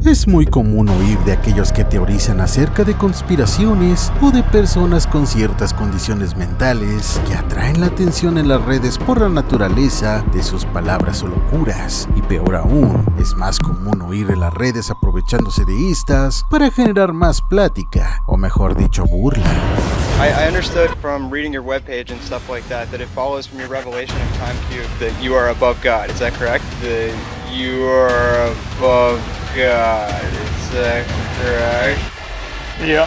Es muy común oír de aquellos que teorizan acerca de conspiraciones o de personas con ciertas condiciones mentales que atraen la atención en las redes por la naturaleza de sus palabras o locuras. Y peor aún, es más común oír en las redes aprovechándose de estas para generar más plática, o mejor dicho, burla. I understood from reading your webpage and stuff like that it follows from your revelation of Time Cube that you are above God. Is that correct? That you are above God. Is that correct? Yeah.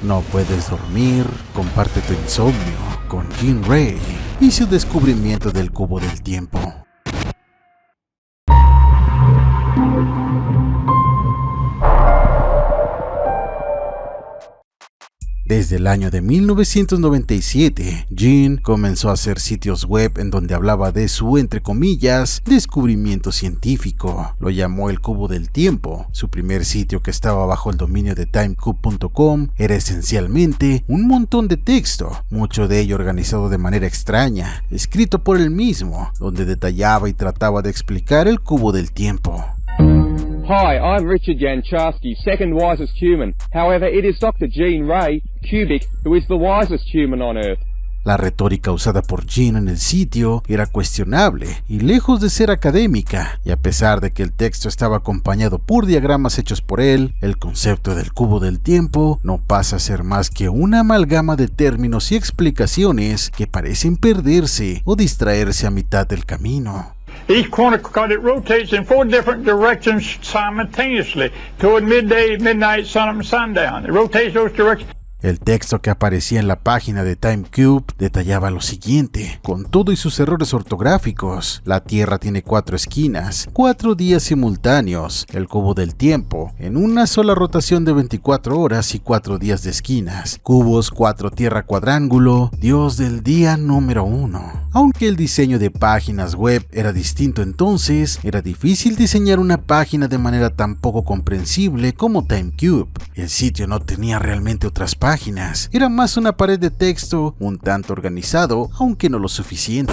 No puedes dormir, comparte tu insomnio con Jean Ray y su descubrimiento del cubo del tiempo. Desde el año de 1997, Jean comenzó a hacer sitios web en donde hablaba de su, entre comillas, descubrimiento científico. Lo llamó el Cubo del Tiempo. Su primer sitio, que estaba bajo el dominio de timecube.com, era esencialmente un montón de texto, mucho de ello organizado de manera extraña, escrito por él mismo, donde detallaba y trataba de explicar el Cubo del Tiempo. Hi, I'm Richard Yancharsky, second wisest human. However, it is Dr. Jean Ray, Cubic, who is the wisest human on Earth. La retórica usada por Jean en el sitio era cuestionable y lejos de ser académica, y a pesar de que el texto estaba acompañado por diagramas hechos por él, el concepto del cubo del tiempo no pasa a ser más que una amalgama de términos y explicaciones que parecen perderse o distraerse a mitad del camino. Each corner, because it rotates in 4 different directions simultaneously, toward midday, midnight, sunup, and sundown. It rotates those directions. El texto que aparecía en la página de TimeCube detallaba lo siguiente, con todo y sus errores ortográficos. La Tierra tiene 4 esquinas, 4 días simultáneos, el cubo del tiempo, en una sola rotación de 24 horas y 4 días de esquinas, cubos, 4 tierra cuadrángulo, Dios del día número 1. Aunque el diseño de páginas web era distinto entonces, era difícil diseñar una página de manera tan poco comprensible como TimeCube. El sitio no tenía realmente otras páginas, era más una pared de texto un tanto organizado, aunque no lo suficiente.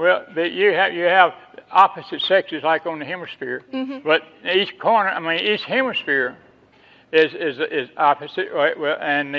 Well, you have opposite sexes like on the hemisphere, but each corner, each hemisphere is opposite, right? Well, and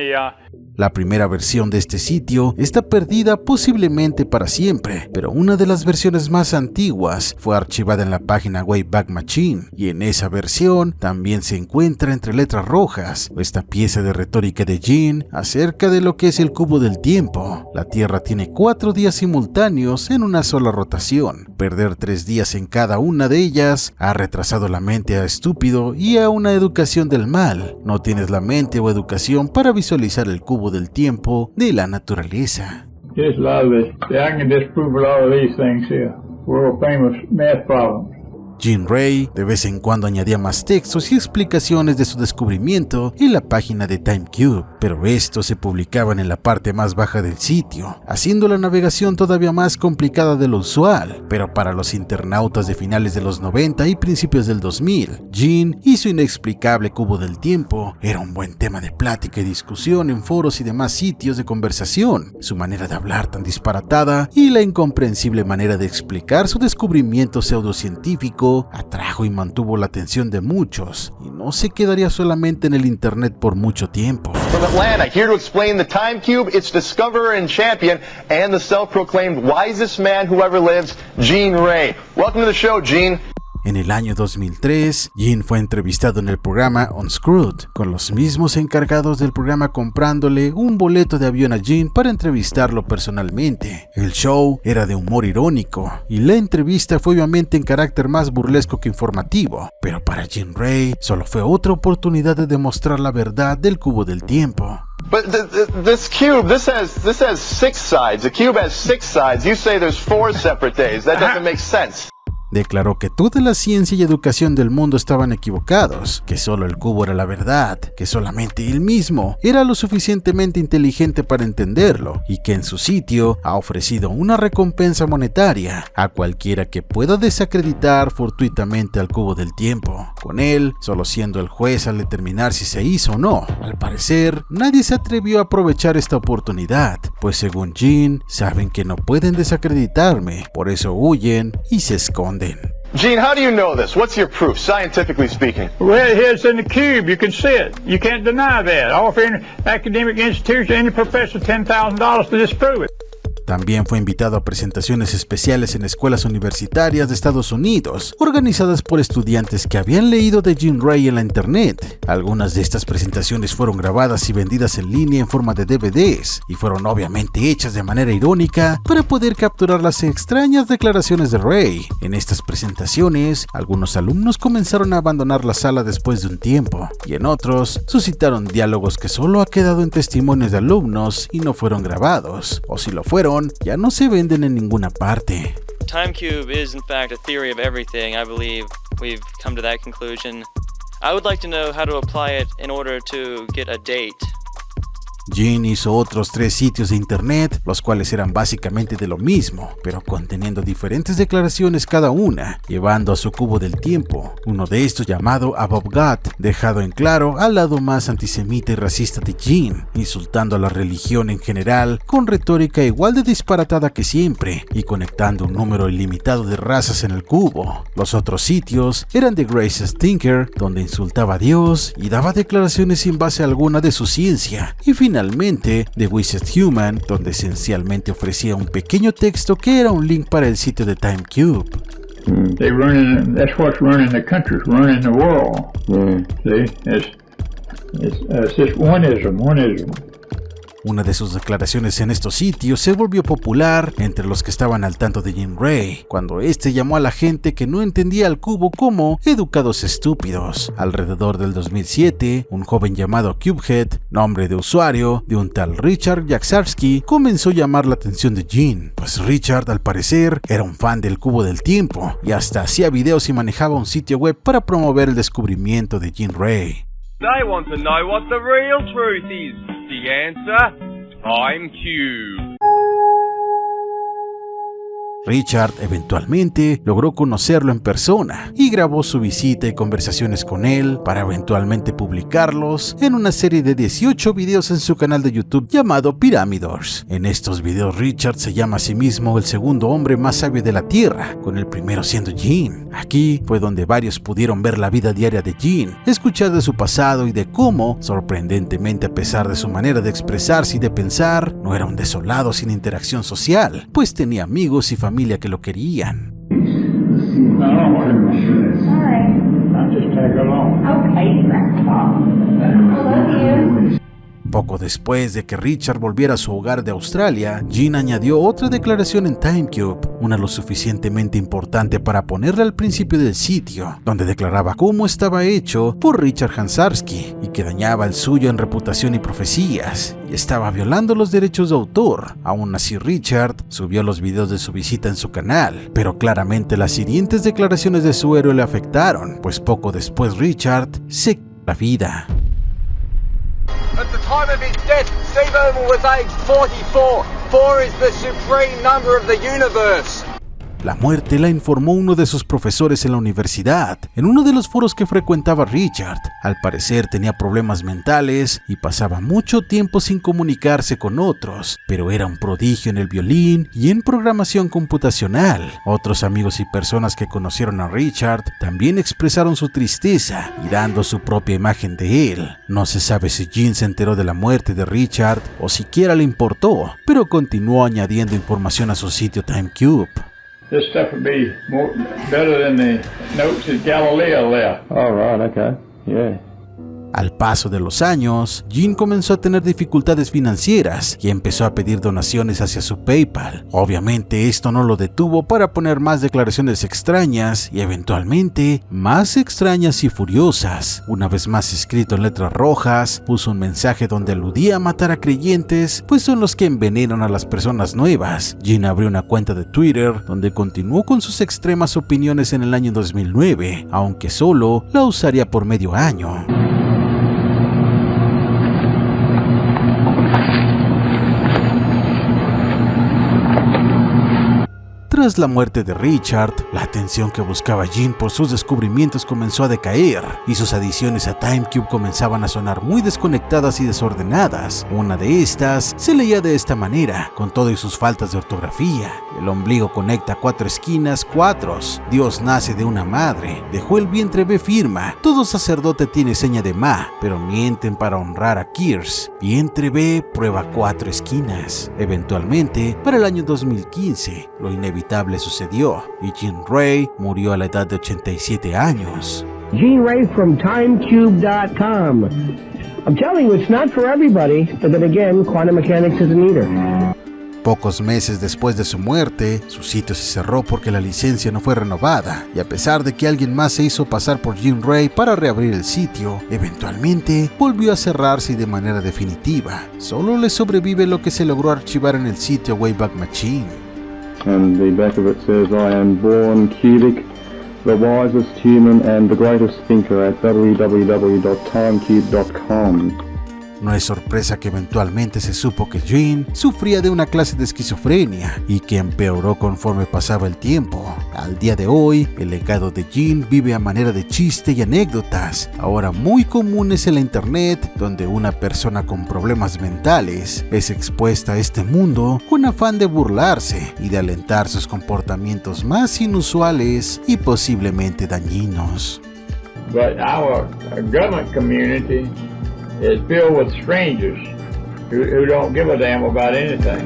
La primera versión de este sitio está perdida posiblemente para siempre, pero una de las versiones más antiguas fue archivada en la página Wayback Machine, y en esa versión también se encuentra entre letras rojas esta pieza de retórica de Jean acerca de lo que es el cubo del tiempo. La Tierra tiene 4 días simultáneos en una sola rotación. Perder 3 días en cada una de ellas ha retrasado la mente a estúpido y a una educación del mal. No tienes la mente o educación para visualizar el cubo del tiempo de la naturaleza. just a lot of this. I can disprove a lot of these things here. World famous math problems. Jean Ray de vez en cuando añadía más textos y explicaciones de su descubrimiento en la página de TimeCube, pero estos se publicaban en la parte más baja del sitio, haciendo la navegación todavía más complicada de lo usual. Pero para los internautas de finales de los 90 y principios del 2000, Jean y su inexplicable cubo del tiempo era un buen tema de plática y discusión en foros y demás sitios de conversación. Su manera de hablar tan disparatada y la incomprensible manera de explicar su descubrimiento pseudocientífico atrajo y mantuvo la atención de muchos, y no se quedaría solamente en el internet por mucho tiempo. From Atlanta, here to explain the Time Cube, its discoverer and champion, and the self-proclaimed wisest man who ever lived, Jean Ray. Welcome to the show, Jean. En el año 2003, Jean fue entrevistado en el programa Unscrewed, con los mismos encargados del programa comprándole un boleto de avión a Jean para entrevistarlo personalmente. El show era de humor irónico, y la entrevista fue obviamente en carácter más burlesco que informativo, pero para Jean Ray solo fue otra oportunidad de demostrar la verdad del cubo del tiempo. But this cube, this has 6 sides. The cube has 6 sides. You say there's 4 separate days. That doesn't make sense. Declaró que toda la ciencia y educación del mundo estaban equivocados, que solo el cubo era la verdad, que solamente él mismo era lo suficientemente inteligente para entenderlo, y que en su sitio ha ofrecido una recompensa monetaria a cualquiera que pueda desacreditar fortuitamente al cubo del tiempo, con él solo siendo el juez al determinar si se hizo o no. Al parecer, nadie se atrevió a aprovechar esta oportunidad, pues según Jean, saben que no pueden desacreditarme, por eso huyen y se esconden. Gene, how do you know this? What's your proof, scientifically speaking? Well, it's in the cube. You can see it. You can't deny that. I offer any academic institution, any professor, $10,000 to disprove it. También fue invitado a presentaciones especiales en escuelas universitarias de Estados Unidos, organizadas por estudiantes que habían leído de Jean Ray en la internet. Algunas de estas presentaciones fueron grabadas y vendidas en línea en forma de DVDs, y fueron obviamente hechas de manera irónica para poder capturar las extrañas declaraciones de Ray. En estas presentaciones, algunos alumnos comenzaron a abandonar la sala después de un tiempo, y en otros suscitaron diálogos que solo ha quedado en testimonios de alumnos y no fueron grabados, o si lo fueron, ya no se venden en ninguna parte. Time cube is in fact a theory of everything. I believe we've come to that conclusion. I would like to know how to apply it in order to get a date. Gene hizo otros 3 sitios de internet, los cuales eran básicamente de lo mismo, pero conteniendo diferentes declaraciones cada una, llevando a su cubo del tiempo. Uno de estos, llamado Above God, dejado en claro al lado más antisemita y racista de Gene, insultando a la religión en general, con retórica igual de disparatada que siempre, y conectando un número ilimitado de razas en el cubo. Los otros sitios eran The Greatest Thinker, donde insultaba a Dios y daba declaraciones sin base alguna de su ciencia, y finalmente The Wisest Human, donde esencialmente ofrecía un pequeño texto que era un link para el sitio de Time Cube. That's what's running the country, running the world. See, it's just oneism. Una de sus declaraciones en estos sitios se volvió popular entre los que estaban al tanto de Jean Ray, cuando este llamó a la gente que no entendía al cubo como educados estúpidos. Alrededor del 2007, un joven llamado Cubehead, nombre de usuario de un tal Richard Jaczarski, comenzó a llamar la atención de Jean, pues Richard al parecer era un fan del cubo del tiempo y hasta hacía videos y manejaba un sitio web para promover el descubrimiento de Jean Ray. They want to know what the real truth is. The answer? Time Cube. Richard eventualmente logró conocerlo en persona y grabó su visita y conversaciones con él para eventualmente publicarlos en una serie de 18 videos en su canal de YouTube llamado Pyramidors. En estos videos Richard se llama a sí mismo el segundo hombre más sabio de la Tierra, con el primero siendo Gene. Aquí fue donde varios pudieron ver la vida diaria de Gene, escuchar de su pasado y de cómo, sorprendentemente a pesar de su manera de expresarse y de pensar, no era un desolado sin interacción social, pues tenía amigos y familia que lo querían. Poco después de que Richard volviera a su hogar de Australia, Gene añadió otra declaración en TimeCube, una lo suficientemente importante para ponerla al principio del sitio, donde declaraba cómo estaba hecho por Richard Jaczarski y que dañaba el suyo en reputación y profecías, y estaba violando los derechos de autor. Aún así, Richard subió los videos de su visita en su canal, pero claramente las hirientes declaraciones de su héroe le afectaron, pues poco después Richard se quitó la vida. At the time of his death, Steve Irwin was aged 44. 4 is the supreme number of the universe. La muerte la informó uno de sus profesores en la universidad, en uno de los foros que frecuentaba Richard. Al parecer tenía problemas mentales y pasaba mucho tiempo sin comunicarse con otros, pero era un prodigio en el violín y en programación computacional. Otros amigos y personas que conocieron a Richard también expresaron su tristeza y dando su propia imagen de él. No se sabe si Gene se enteró de la muerte de Richard o siquiera le importó, pero continuó añadiendo información a su sitio TimeCube. This stuff would be better than the notes that Galileo left. Oh, right, okay. Yeah. Al paso de los años, Gene comenzó a tener dificultades financieras y empezó a pedir donaciones hacia su PayPal. Obviamente esto no lo detuvo para poner más declaraciones extrañas y eventualmente más extrañas y furiosas. Una vez más escrito en letras rojas, puso un mensaje donde aludía a matar a creyentes, pues son los que envenenan a las personas nuevas. Gene abrió una cuenta de Twitter donde continuó con sus extremas opiniones en el año 2009, aunque solo la usaría por medio año. Tras la muerte de Richard, la atención que buscaba Gene por sus descubrimientos comenzó a decaer y sus adiciones a TimeCube comenzaban a sonar muy desconectadas y desordenadas. Una de estas se leía de esta manera, con todo y sus faltas de ortografía: el ombligo conecta 4 esquinas, 4. Dios nace de una madre, dejó el vientre B firma, todo sacerdote tiene seña de Ma, pero mienten para honrar a Kears. Vientre B prueba 4 esquinas. Eventualmente, para el año 2015, lo inevitable sucedió y Gene Ray murió a la edad de 87 años. Gene Ray from TimeCube.com. I'm telling you, it's not for everybody, but then again, quantum mechanics isn't either. Pocos meses después de su muerte, su sitio se cerró porque la licencia no fue renovada, y a pesar de que alguien más se hizo pasar por Gene Ray para reabrir el sitio, eventualmente volvió a cerrarse y de manera definitiva. Solo le sobrevive lo que se logró archivar en el sitio Wayback Machine. And the back of it says, I am born Cubic, the wisest human and the greatest thinker at www.timecube.com. No es sorpresa que eventualmente se supo que Gene sufría de una clase de esquizofrenia y que empeoró conforme pasaba el tiempo. Al día de hoy, el legado de Gene vive a manera de chiste y anécdotas, ahora muy comunes en la internet, donde una persona con problemas mentales es expuesta a este mundo con afán de burlarse y de alentar sus comportamientos más inusuales y posiblemente dañinos. But our government community is filled with strangers who don't give a damn about anything.